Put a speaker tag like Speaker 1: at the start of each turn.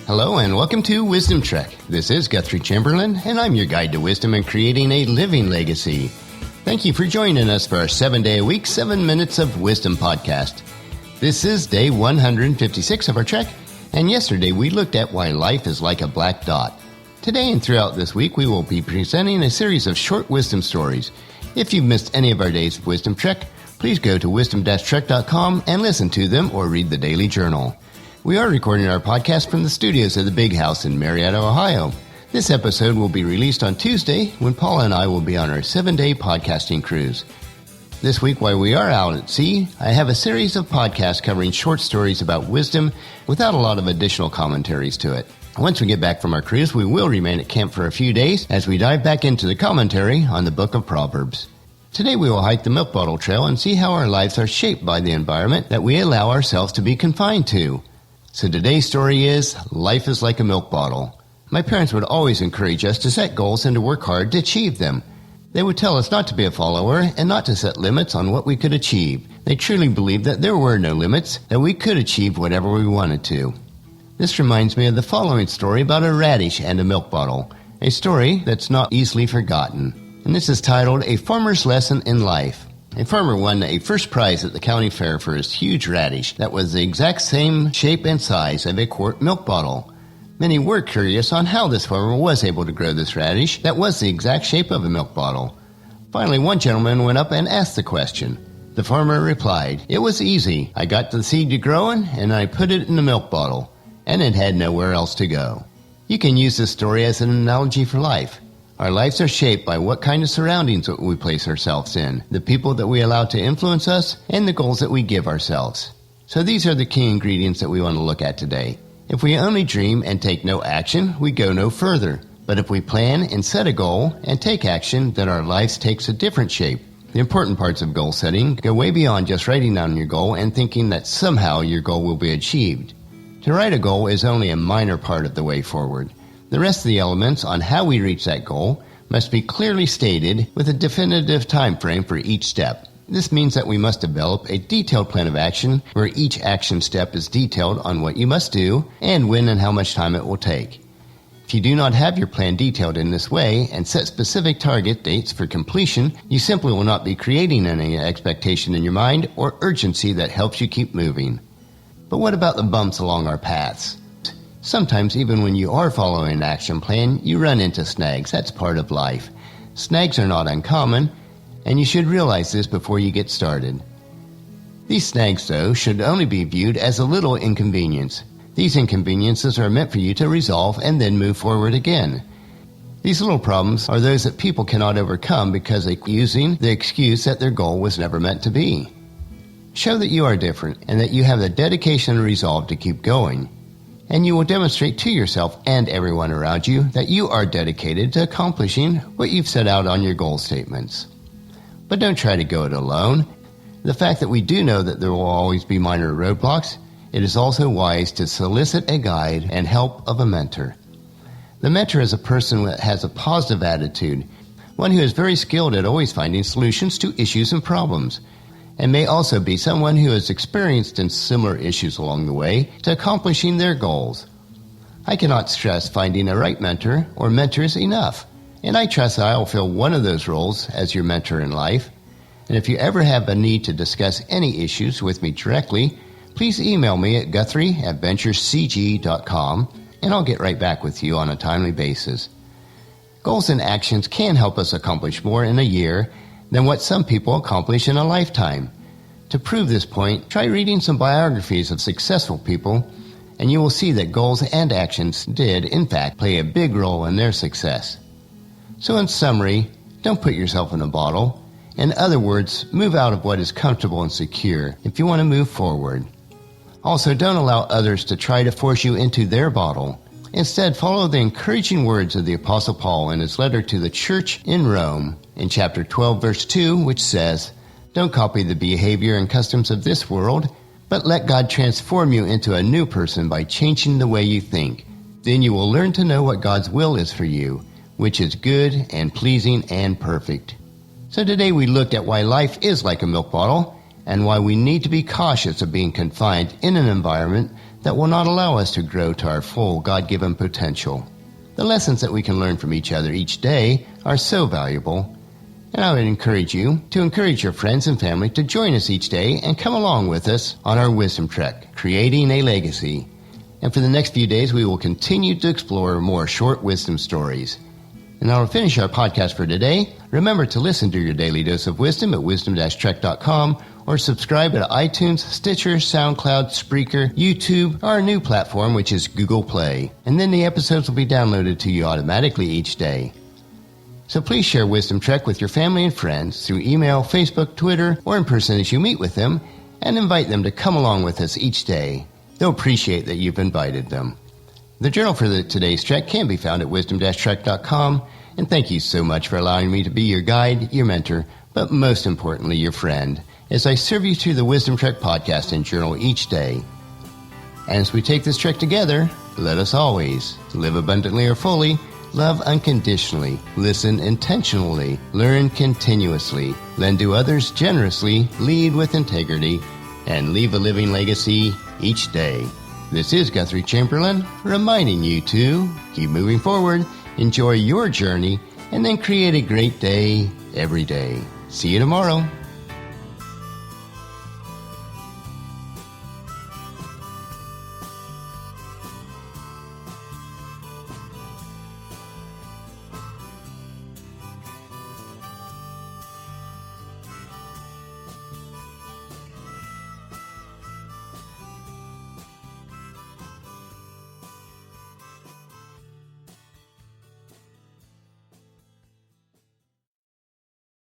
Speaker 1: Hello and welcome to Wisdom Trek. This is Guthrie Chamberlain, and I'm your guide to wisdom and creating a living legacy. Thank you for joining us for our 7-day-a-week, 7 Minutes of Wisdom podcast. This is day 156 of our trek, and yesterday we looked at why life is like a black dot. Today and throughout this week, we will be presenting a series of short wisdom stories. If you've missed any of our days of Wisdom Trek, please go to wisdom-trek.com and listen to them or read the daily journal. We are recording our podcast from the studios of the Big House in Marietta, Ohio. This episode will be released on Tuesday when Paula and I will be on our 7-day podcasting cruise. This week, while we are out at sea, I have a series of podcasts covering short stories about wisdom without a lot of additional commentaries to it. Once we get back from our cruise, we will remain at camp for a few days as we dive back into the commentary on the book of Proverbs. Today we will hike the Milk Bottle Trail and see how our lives are shaped by the environment that we allow ourselves to be confined to. So today's story is, Life is like a milk bottle. My parents would always encourage us to set goals and to work hard to achieve them. They would tell us not to be a follower and not to set limits on what we could achieve. They truly believed that there were no limits, that we could achieve whatever we wanted to. This reminds me of the following story about a radish and a milk bottle, a story that's not easily forgotten. And this is titled, A Farmer's Lesson in Life. A farmer won a first prize at the county fair for his huge radish that was the exact same shape and size of a quart milk bottle. Many were curious on how this farmer was able to grow this radish that was the exact shape of a milk bottle. Finally, one gentleman went up and asked the question. The farmer replied, "It was easy. I got the seed to growing and I put it in a milk bottle, and it had nowhere else to go." You can use this story as an analogy for life. Our lives are shaped by what kind of surroundings that we place ourselves in, the people that we allow to influence us, and the goals that we give ourselves. So these are the key ingredients that we want to look at today. If we only dream and take no action, we go no further. But if we plan and set a goal and take action, then our lives takes a different shape. The important parts of goal setting go way beyond just writing down your goal and thinking that somehow your goal will be achieved. To write a goal is only a minor part of the way forward. The rest of the elements on how we reach that goal must be clearly stated with a definitive time frame for each step. This means that we must develop a detailed plan of action where each action step is detailed on what you must do and when and how much time it will take. If you do not have your plan detailed in this way and set specific target dates for completion, you simply will not be creating any expectation in your mind or urgency that helps you keep moving. But what about the bumps along our paths? Sometimes, even when you are following an action plan, you run into snags. That's part of life. Snags are not uncommon, and you should realize this before you get started. These snags, though, should only be viewed as a little inconvenience. These inconveniences are meant for you to resolve and then move forward again. These little problems are those that people cannot overcome because they're using the excuse that their goal was never meant to be. Show that you are different and that you have the dedication and resolve to keep going. And you will demonstrate to yourself and everyone around you that you are dedicated to accomplishing what you've set out on your goal statements. But don't try to go it alone. The fact that we do know that there will always be minor roadblocks, it is also wise to solicit a guide and help of a mentor. The mentor is a person that has a positive attitude, one who is very skilled at always finding solutions to issues and problems, and may also be someone who has experienced in similar issues along the way to accomplishing their goals. I cannot stress finding a right mentor or mentors enough, and I trust that I will fill one of those roles as your mentor in life. And if you ever have a need to discuss any issues with me directly, please email me at guthrie@venturescg.com, and I'll get right back with you on a timely basis. Goals and actions can help us accomplish more in a year than what some people accomplish in a lifetime. To prove this point, try reading some biographies of successful people, and you will see that goals and actions did, in fact, play a big role in their success. So in summary, don't put yourself in a bottle. In other words, move out of what is comfortable and secure if you want to move forward. Also, don't allow others to try to force you into their bottle. Instead, follow the encouraging words of the Apostle Paul in his letter to the church in Rome in chapter 12, verse 2, which says, "Don't copy the behavior and customs of this world, but let God transform you into a new person by changing the way you think. Then you will learn to know what God's will is for you, which is good and pleasing and perfect." So today we looked at why life is like a milk bottle and why we need to be cautious of being confined in an environment that will not allow us to grow to our full God-given potential. The lessons that we can learn from each other each day are so valuable, and I would encourage you to encourage your friends and family to join us each day and come along with us on our wisdom trek, creating a legacy. And for the next few days, we will continue to explore more short wisdom stories. And I'll finish our podcast for today. Remember to listen to your daily dose of wisdom at wisdom-trek.com or subscribe at iTunes, Stitcher, SoundCloud, Spreaker, YouTube, or our new platform, which is Google Play. And then the episodes will be downloaded to you automatically each day. So please share Wisdom Trek with your family and friends through email, Facebook, Twitter, or in person as you meet with them, and invite them to come along with us each day. They'll appreciate that you've invited them. The journal for today's trek can be found at wisdom-trek.com, and thank you so much for allowing me to be your guide, your mentor, but most importantly, your friend, as I serve you through the Wisdom Trek podcast and journal each day. And as we take this trek together, let us always live abundantly or fully, love unconditionally, listen intentionally, learn continuously, lend to others generously, lead with integrity, and leave a living legacy each day. This is Guthrie Chamberlain, reminding you to keep moving forward, enjoy your journey, and then create a great day every day. See you tomorrow.